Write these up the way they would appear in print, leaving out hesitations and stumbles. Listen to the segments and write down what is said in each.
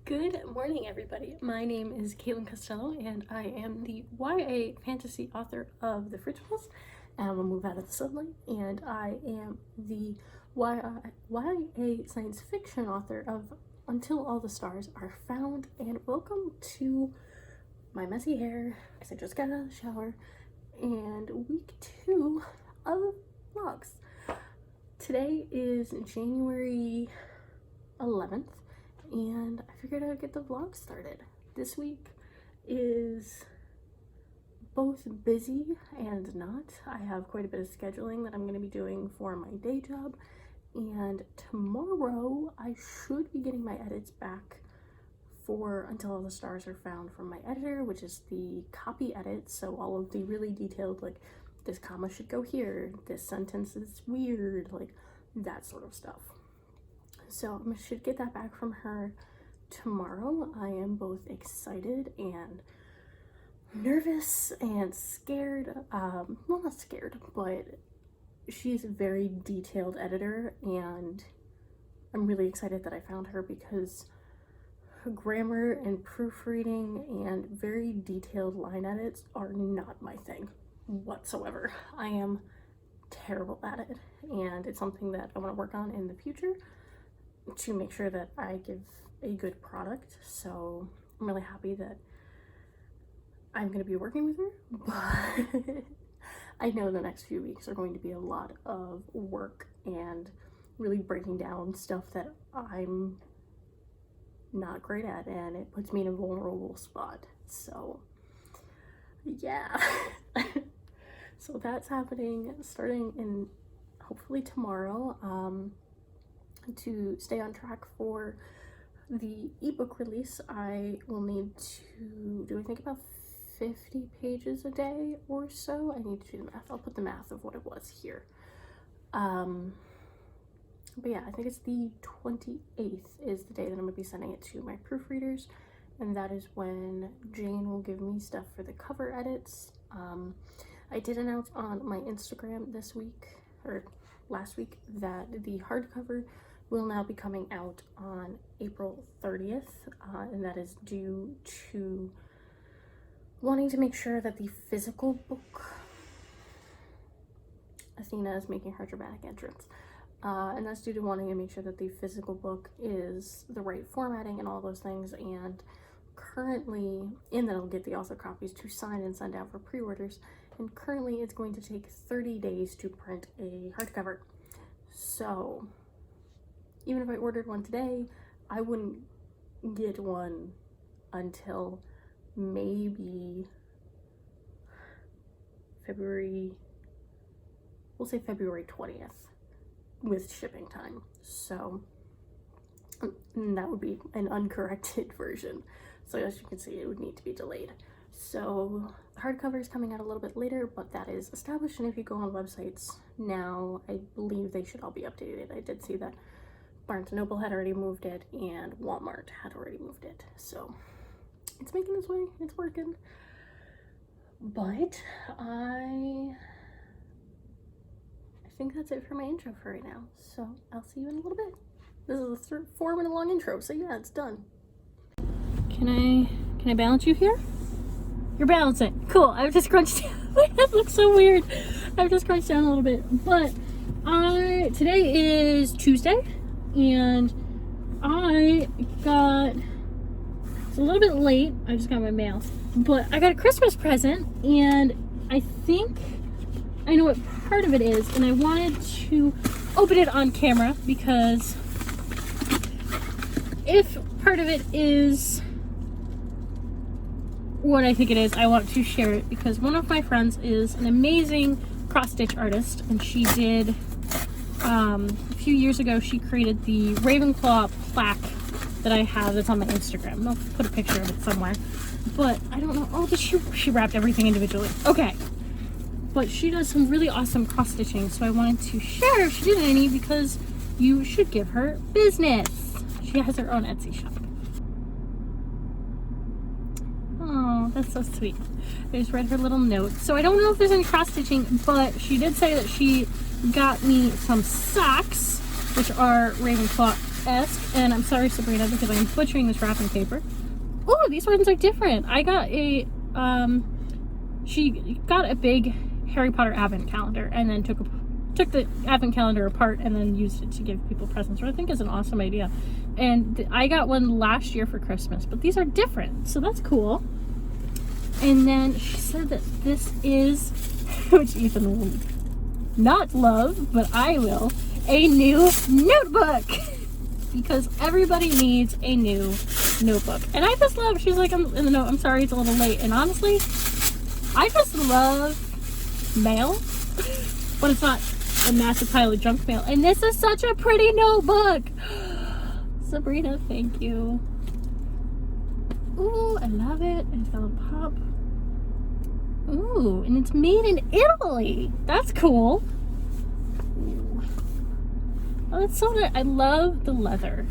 Good morning, everybody. My name is Caitlin Costello, and I am the YA fantasy author of The Fridgefuls, and I'm gonna move out of the sunlight. And I am the YA science fiction author of Until All the Stars Are Found. And welcome to my messy hair, because I just got out of the shower, and week 2 of vlogs. Today is January 11th. And I figured I would get the vlog started. This week is both busy and not. I have quite a bit of scheduling that I'm going to be doing for my day job, and tomorrow I should be getting my edits back for Until All the Stars Are Found from my editor, which is the copy edit. So all of the really detailed, like, this comma should go here, this sentence is weird, like that sort of stuff. So I should get that back from her tomorrow. I am both excited and nervous and scared. Well, not scared, but she's a very detailed editor, and I'm really excited that I found her because her grammar and proofreading and very detailed line edits are not my thing whatsoever. I am terrible at it, and it's something that I want to work on in the future to make sure that I give a good product. So I'm really happy that I'm going to be working with her, but I know the next few weeks are going to be a lot of work and really breaking down stuff that I'm not great at, and it puts me in a vulnerable spot. So yeah. So that's happening starting in hopefully tomorrow. To stay on track for the ebook release, I will need to do, I think, about 50 pages a day or so. I need to do the math. I'll put the math of what it was here. But yeah, I think it's the 28th is the day that I'm going to be sending it to my proofreaders, and that is when Jane will give me stuff for the cover edits. I did announce on my Instagram this week, or last week, that the hardcover will now be coming out on April 30th, and that is due to wanting to make sure that the physical book, Athena is making her dramatic entrance, and that's due to wanting to make sure that the physical book is the right formatting and all those things. And currently, and then I'll get the author copies to sign and send out for pre-orders, and currently it's going to take 30 days to print a hardcover. So even if I ordered one today, I wouldn't get one until maybe we'll say February 20th with shipping time. So that would be an uncorrected version. So as you can see, it would need to be delayed. So the hardcover is coming out a little bit later, but that is established, and if you go on websites now, I believe they should all be updated. I did see that Barnes & Noble had already moved it, and Walmart had already moved it. So it's making its way, it's working. But I think that's it for my intro for right now. So I'll see you in a little bit. This is a 4-minute long intro, so yeah, it's done. Can I balance you here? You're balancing. Cool. I've just crunched down. My head looks so weird. I've just crunched down a little bit. But today is Tuesday, and it's a little bit late. I just got my mail. But I got a Christmas present, and I think I know what part of it is, and I wanted to open it on camera because if part of it is what I think it is, I want to share it because one of my friends is an amazing cross-stitch artist, and she did a few years ago, she created the Ravenclaw plaque that I have that's on my Instagram. I'll put a picture of it somewhere, but I don't know. Oh, she wrapped everything individually. Okay, but she does some really awesome cross-stitching, so I wanted to share if she did any, because you should give her business. She has her own Etsy shop. Oh, that's so sweet. I just read her little note. So I don't know if there's any cross-stitching, but she did say that she got me some socks, which are Ravenclaw Christmas-esque, and I'm sorry, Sabrina, because I'm butchering this wrapping paper. Oh, these ones are different. I got a, she got a big Harry Potter advent calendar and then took the advent calendar apart and then used it to give people presents, which I think is an awesome idea. And I got one last year for Christmas, but these are different, so that's cool. And then she said that this is, which Ethan will not love, but I will, a new notebook. Because everybody needs a new notebook. And I just love, she's like, I'm sorry it's a little late. And honestly, I just love mail, but it's not a massive pile of junk mail. And this is such a pretty notebook. Sabrina, thank you. Ooh, I love it. It's got a little pop. Ooh, and it's made in Italy. That's cool. Ooh. Oh, that's so nice. I love the leather.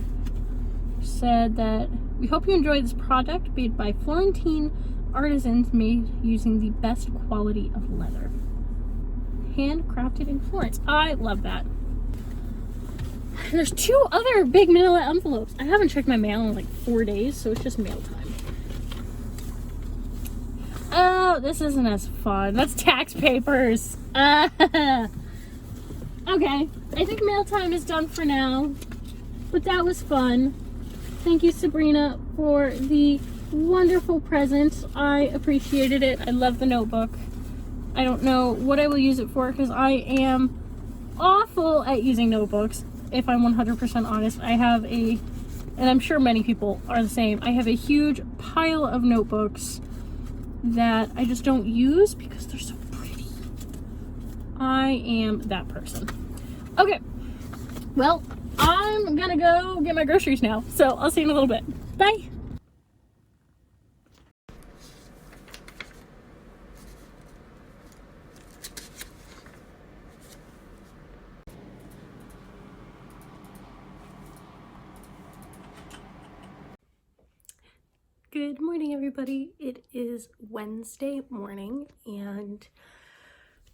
Said that we hope you enjoy this product made by Florentine artisans made using the best quality of leather. Handcrafted in Florence. I love that. And there's 2 other big manila envelopes. I haven't checked my mail in like 4 days, so it's just mail time. Oh, this isn't as fun. That's tax papers. Okay, I think mail time is done for now, but that was fun. Thank you, Sabrina, for the wonderful present. I appreciated it. I love the notebook. I don't know what I will use it for because I am awful at using notebooks, if I'm 100% honest. I have and I'm sure many people are the same, I have a huge pile of notebooks that I just don't use because they're so pretty. I am that person. Okay, well, I'm gonna go get my groceries now, so I'll see you in a little bit. Bye. Good morning, everybody. It is Wednesday morning, and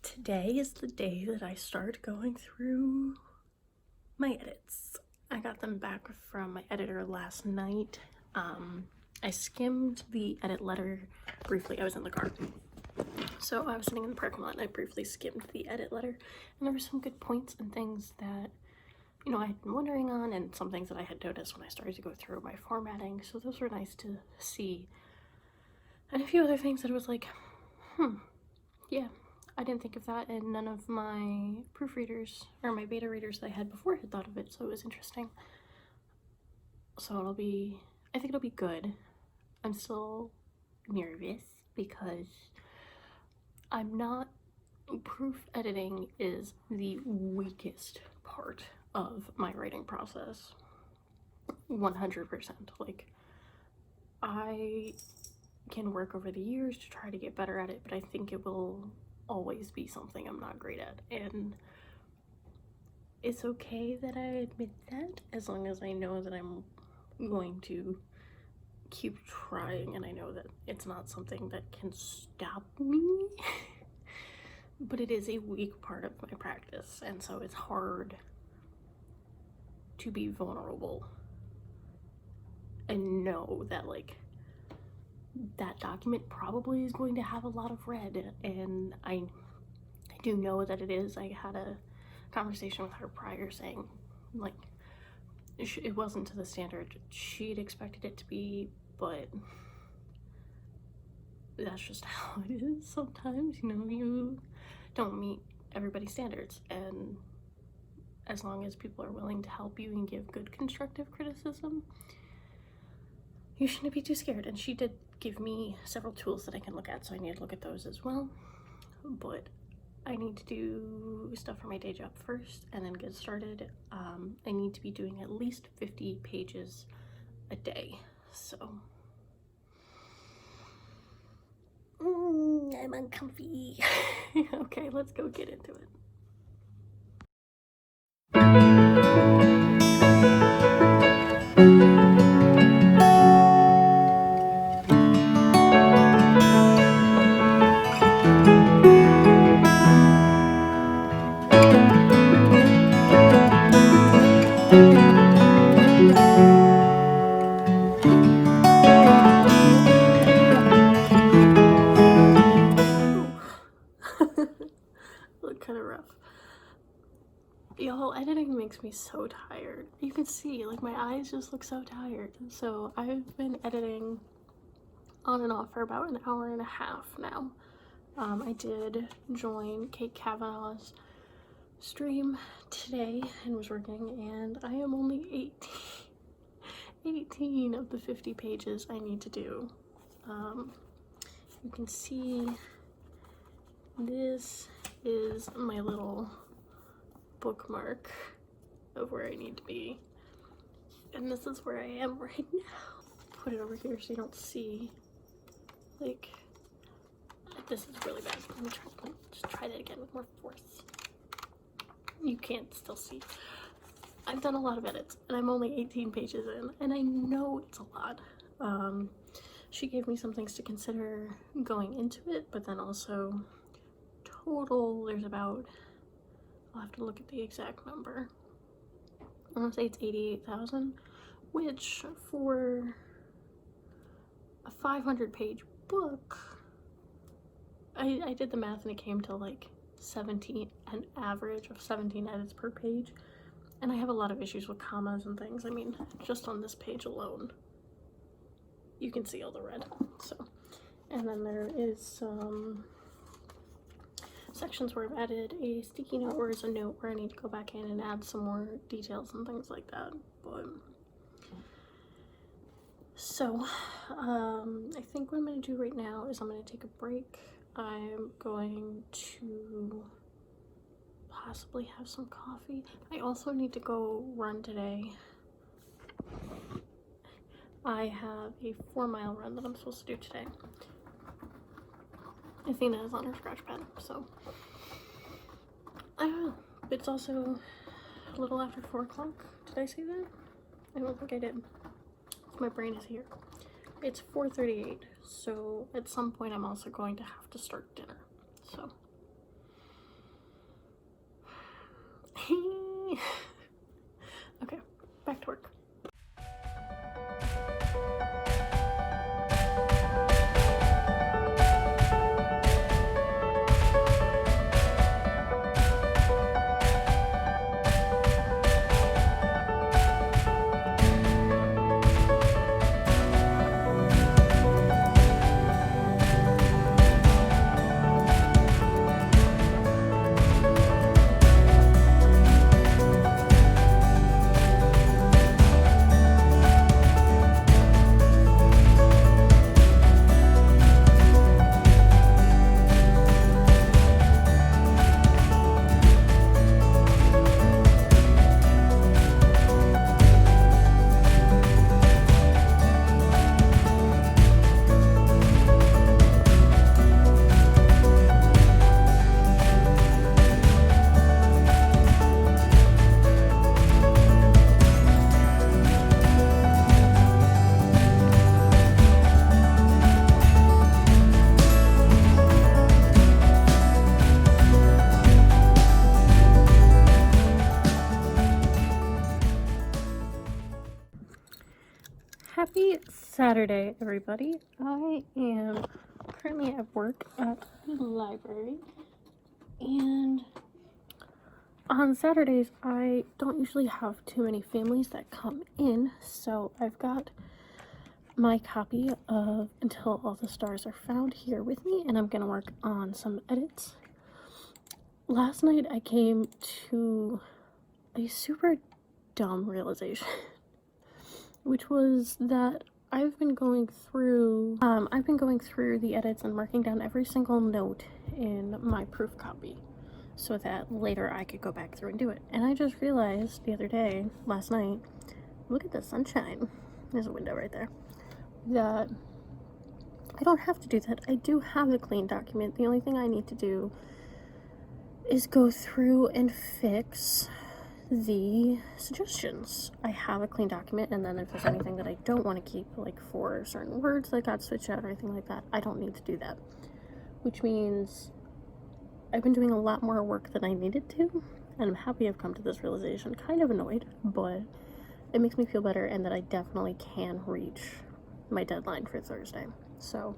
today is the day that I start going through my edits. I got them back from my editor last night. I skimmed the edit letter briefly. I was in the car. So I was sitting in the parking lot and I briefly skimmed the edit letter, and there were some good points and things that, you know, I had been wondering on, and some things that I had noticed when I started to go through my formatting, so those were nice to see. And a few other things that I was like, yeah, I didn't think of that, and none of my proofreaders, or my beta readers that I had before had thought of it, so it was interesting. So I think it'll be good. I'm still nervous because proof editing is the weakest part of my writing process. 100%. Like, I can work over the years to try to get better at it, but I think it will always be something I'm not great at, and it's okay that I admit that, as long as I know that I'm going to keep trying, and I know that it's not something that can stop me. But it is a weak part of my practice, and so it's hard to be vulnerable and know that, like, that document probably is going to have a lot of red, and I do know that it is. I had a conversation with her prior saying, like, it wasn't to the standard she'd expected it to be, but that's just how it is sometimes, you know. You don't meet everybody's standards, and as long as people are willing to help you and give good constructive criticism, you shouldn't be too scared. And she did give me several tools that I can look at, so I need to look at those as well. But I need to do stuff for my day job first and then get started. I need to be doing at least 50 pages a day, so I'm uncomfy. Okay, let's go get into it. Look kind of rough. Y'all, editing makes me so tired. You can see, like, my eyes just look so tired. So I've been editing on and off for about an hour and a half now. I did join Kate Kavanaugh's stream today and was working, and I am only 18 of the 50 pages I need to do. You can see this is my little bookmark of where I need to be, and this is where I am right now. Put it over here so you don't see, like, this is really bad. Let me just try that again with more force. You can't still see. I've done a lot of edits and I'm only 18 pages in, and I know it's a lot. She gave me some things to consider going into it, but then also total there's about, I'll have to look at the exact number. I want to say it's 88,000, which for a 500-page book, I did the math and it came to like 17, an average of 17 edits per page. And I have a lot of issues with commas and things. I mean, just on this page alone, you can see all the red. So, and then there is some sections where I've added a sticky note or is a note where I need to go back in and add some more details and things like that. But so I think what I'm going to do right now is I'm going to take a break. I'm going to possibly have some coffee. I also need to go run today. I have a 4-mile run that I'm supposed to do today. Athena is on her scratch pad, so I don't know. It's also a little after 4 o'clock. Did I say that? I don't think I did. My brain is here. It's 4:38, so at some point I'm also going to have to start dinner. So okay, back to work. Happy Saturday, everybody. I am currently at work at the library, and on Saturdays I don't usually have too many families that come in, so I've got my copy of Until All the Stars Are Found here with me, and I'm gonna work on some edits. Last night I came to a super dumb realization, which was that I've been going through the edits and marking down every single note in my proof copy so that later I could go back through and do it. And I just realized the other day, last night, look at the sunshine, there's a window right there, that I don't have to do that. I do have a clean document. The only thing I need to do is go through and fix the suggestions. I have a clean document, and then if there's anything that I don't want to keep, like for certain words that got switched out or anything like that, I don't need to do that. Which means I've been doing a lot more work than I needed to, and I'm happy I've come to this realization. Kind of annoyed, but it makes me feel better, and that I definitely can reach my deadline for Thursday. So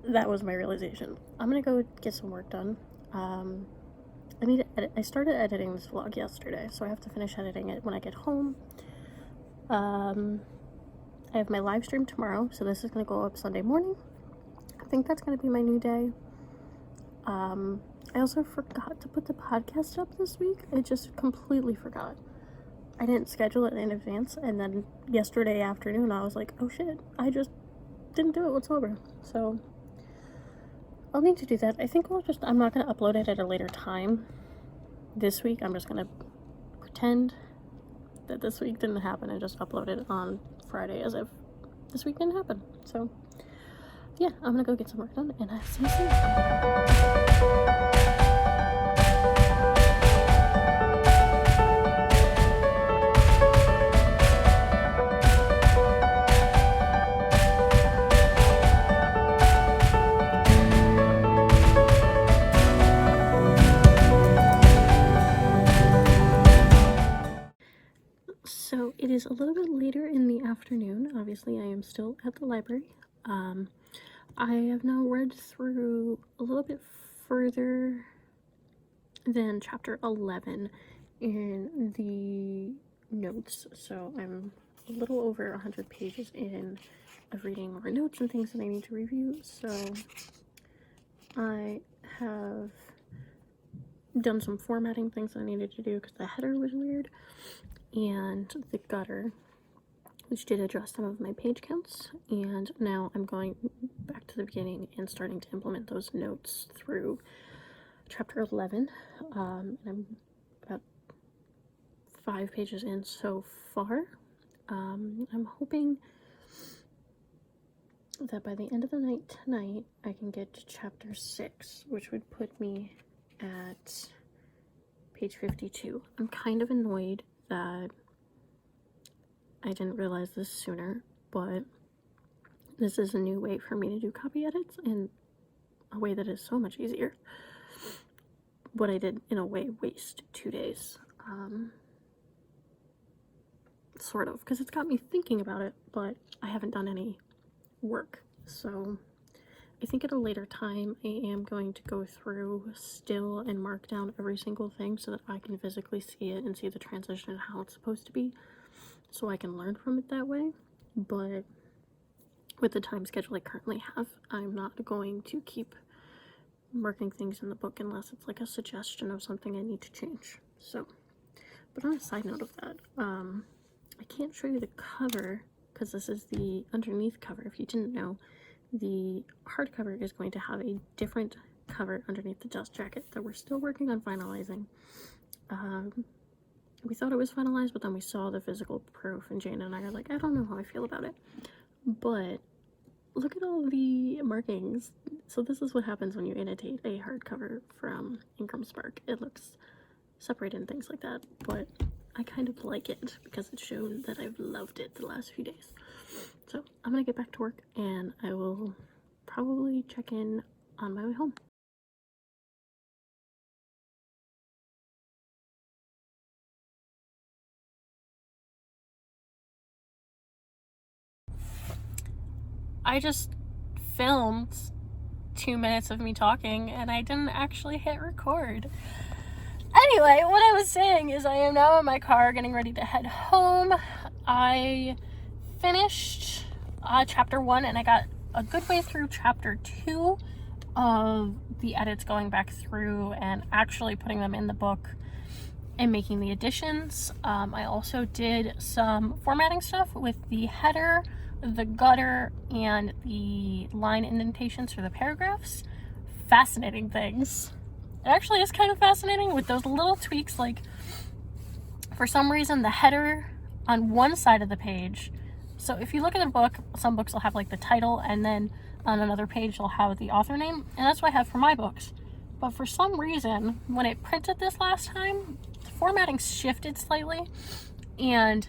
that was my realization. I'm gonna go get some work done. I need to edit. I started editing this vlog yesterday, so I have to finish editing it when I get home. I have my live stream tomorrow, so this is gonna go up Sunday morning. I think that's gonna be my new day. I also forgot to put the podcast up this week. I just completely forgot. I didn't schedule it in advance, and then yesterday afternoon I was like, oh shit, I just didn't do it whatsoever. So I'll need to do that. I think I'm not going to upload it at a later time this week. I'm just going to pretend that this week didn't happen and just upload it on Friday as if this week didn't happen. So yeah, I'm going to go get some work done, and I'll see you soon. So it is a little bit later in the afternoon. Obviously, I am still at the library. I have now read through a little bit further than chapter 11 in the notes. So I'm a little over 100 pages in of reading more notes and things that I need to review. So I have done some formatting things that I needed to do because the header was weird, and the gutter, which did address some of my page counts. And now I'm going back to the beginning and starting to implement those notes through chapter 11. And I'm about 5 pages in so far. I'm hoping that by the end of the night tonight I can get to chapter 6, which would put me at page 52. I'm kind of annoyed that I didn't realize this sooner, but this is a new way for me to do copy edits in a way that is so much easier. What I did, in a way, waste 2 days. Sort of, because it's got me thinking about it, but I haven't done any work. So I think at a later time I am going to go through still and mark down every single thing so that I can physically see it and see the transition and how it's supposed to be, so I can learn from it that way. But with the time schedule I currently have, I'm not going to keep marking things in the book unless it's like a suggestion of something I need to change. So, but on a side note of that, I can't show you the cover because this is the underneath cover. If you didn't know, the hardcover is going to have a different cover underneath the dust jacket that we're still working on finalizing. We thought it was finalized, but then we saw the physical proof, and Jane and I are like, I don't know how I feel about it. But look at all the markings. So this is what happens when you annotate a hardcover from Ingram Spark. It looks separated and things like that, but I kind of like it because it's shown that I've loved it the last few days. So I'm gonna get back to work, and I will probably check in on my way home. I just filmed 2 minutes of me talking, and I didn't actually hit record. Anyway, what I was saying is I am now in my car getting ready to head home. I finished chapter 1, and I got a good way through chapter 2 of the edits, going back through and actually putting them in the book and making the additions. I also did some formatting stuff with the header, the gutter, and the line indentations for the paragraphs. Fascinating things. It actually is kind of fascinating with those little tweaks. Like, for some reason, the header on one side of the page, so if you look at the book, some books will have like the title, and then on another page they'll have the author name, and that's what I have for my books. But for some reason, when it printed this last time, the formatting shifted slightly, and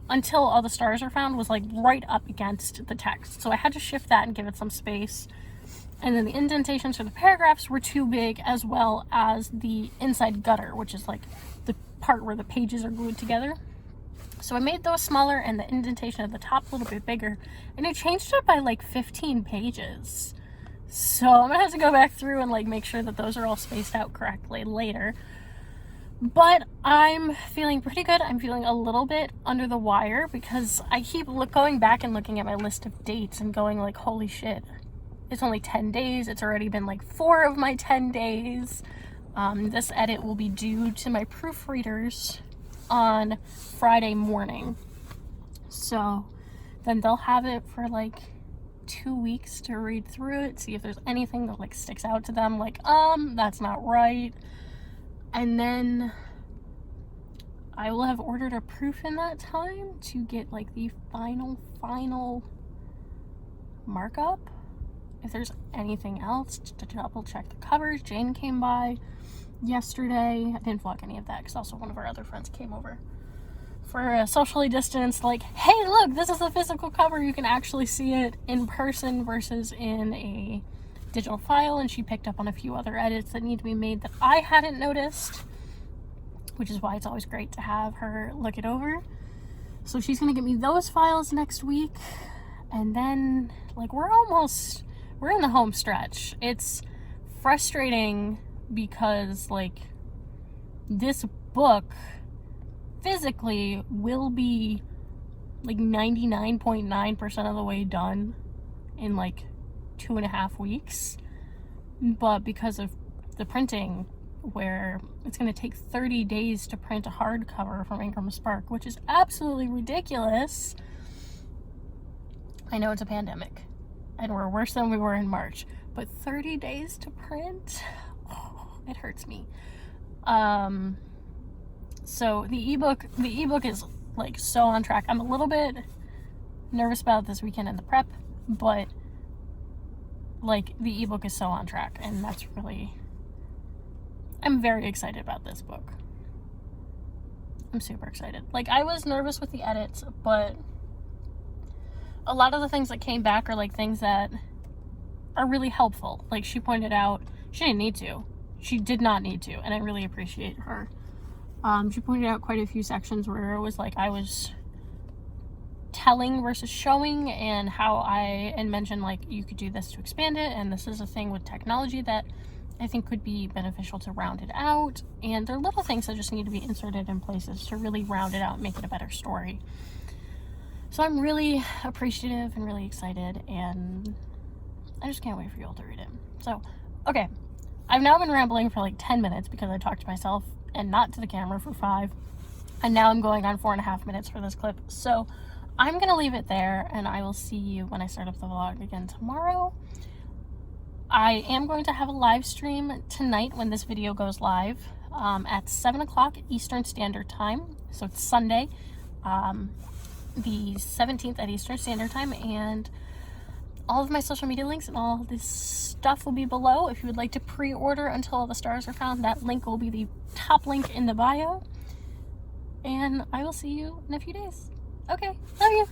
until all the stars are found was like right up against the text. So I had to shift that and give it some space. And then the indentations for the paragraphs were too big, as well as the inside gutter, which is like the part where the pages are glued together. So I made those smaller and the indentation at the top a little bit bigger, and I changed it by like 15 pages. So I'm gonna have to go back through and like make sure that those are all spaced out correctly later. But I'm feeling pretty good. I'm feeling a little bit under the wire because I keep going back and looking at my list of dates and going like, holy shit, it's only 10 days. It's already been like 4 of my 10 days. This edit will be due to my proofreaders on Friday morning. So then they'll have it for like 2 weeks to read through it, see if there's anything that like sticks out to them, like, that's not right. And then I will have ordered a proof in that time to get like the final markup. If there's anything else, to double check the covers. Jane came by yesterday. I didn't vlog any of that because also one of our other friends came over for a socially distanced, like, hey, look, this is the physical cover. You can actually see it in person versus in a digital file, and she picked up on a few other edits that need to be made that I hadn't noticed, which is why it's always great to have her look it over. So she's gonna get me those files next week, and then like we're in the home stretch. It's frustrating because like this book physically will be like 99.9% of the way done in like 2.5 weeks, but because of the printing, where it's going to take 30 days to print a hardcover from Ingram Spark, which is absolutely ridiculous. I know it's a pandemic and we're worse than we were in March, but 30 days to print, it hurts me. So the ebook is like so on track. I'm a little bit nervous about this weekend and the prep, but like the ebook is so on track, and that's really, I'm very excited about this book. I'm super excited. Like, I was nervous with the edits, but a lot of the things that came back are like things that are really helpful. Like, she pointed out, she didn't need to. She did not need to, and I really appreciate her. She pointed out quite a few sections where it was like I was telling versus showing, and how and mentioned like you could do this to expand it, and this is a thing with technology that I think could be beneficial to round it out. And there are little things that just need to be inserted in places to really round it out and make it a better story. So I'm really appreciative and really excited, and I just can't wait for you all to read it. So, okay, I've now been rambling for like 10 minutes because I talked to myself and not to the camera for 5, and now I'm going on 4.5 minutes for this clip. So I'm gonna leave it there, and I will see you when I start up the vlog again tomorrow. I am going to have a live stream tonight when this video goes live at 7 o'clock Eastern Standard Time. So it's Sunday, the 17th at Eastern Standard Time, and all of my social media links and all this stuff will be below. If you would like to pre-order Until All the Stars Are Found, that link will be the top link in the bio. And I will see you in a few days. Okay, love you.